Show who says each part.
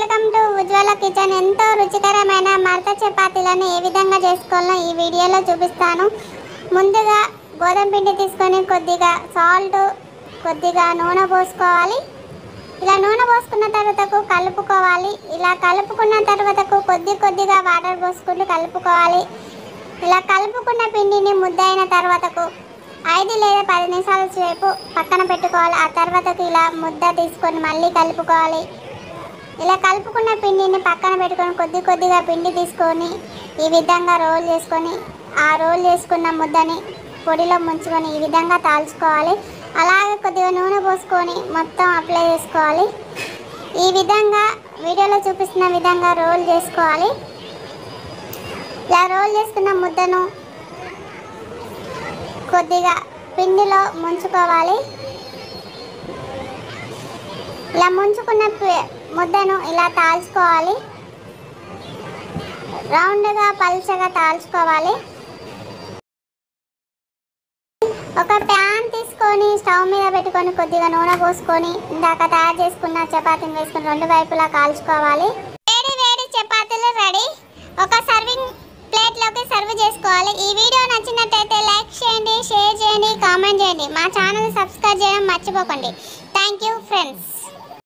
Speaker 1: Welcome to Ujjwala kitchen. ఎంతో రుచికరమైన మడత చపాతీలను ఏ విధంగా చేసుకోవాలో ఈ వీడియోలో చూపిస్తాను. ముందుగా గోధుమ పిండి తీసుకొని కొద్దిగా సాల్ట్, కొద్దిగా నూనె పోసుకోవాలి. ఇలా నూనె పోసుకున్న తర్వాతకు కలుపుకోవాలి. ఇలా కలుపుకున్న తర్వాతకు కొద్దిగా వాటర్ పోసుకుంటూ కలుపుకోవాలి. ఇలా కలుపుకున్న పిండిని ముద్ద అయిన తర్వాతకు 5 లేదా 10 నిమిషాల సేపు పక్కన పెట్టుకోవాలి. ఆ తర్వాతకు ఇలా ముద్ద తీసుకొని మళ్ళీ కలుపుకోవాలి. ఇలా కలుపుకున్న పిండిని పక్కన పెట్టుకొని కొద్దిగా పిండి తీసుకొని ఈ విధంగా రోల్ చేసుకొని ఆ రోల్ చేసుకున్న ముద్దని పొడిలో ముంచుకొని ఈ విధంగా తాల్చుకోవాలి. అలాగే కొద్దిగా నూనె పోసుకొని మొత్తం అప్లై చేసుకోవాలి. ఈ విధంగా వీడియోలో చూపిస్తున్న విధంగా రోల్ చేసుకోవాలి. ఇలా రోల్ చేసుకున్న ముద్దను కొద్దిగా పిండిలో ముంచుకోవాలి. ఇలా ముంచుకున్న ముద్దను ఇలా తాల్చుకోవాలి. రౌండ్గా పల్చగా తాల్చుకోవాలి. ఒక ప్యాన్ తీసుకొని స్టవ్ మీద పెట్టుకొని కొద్దిగా నూనె పోసుకొని ఇందాక తయారు చేసుకున్న చపాతీని వేసుకొని 2 వైపులా కాల్చుకోవాలి. వేడి చపాతీలు రెడీ. ఒక సర్వింగ్ ప్లేట్లోకి సర్వ్ చేసుకోవాలి. ఈ వీడియో నచ్చినట్టయితే లైక్ చేయండి, షేర్ చేయండి, కామెంట్ చేయండి. మా ఛానల్ సబ్స్క్రైబ్ చేయడం మర్చిపోకండి. Thank you friends.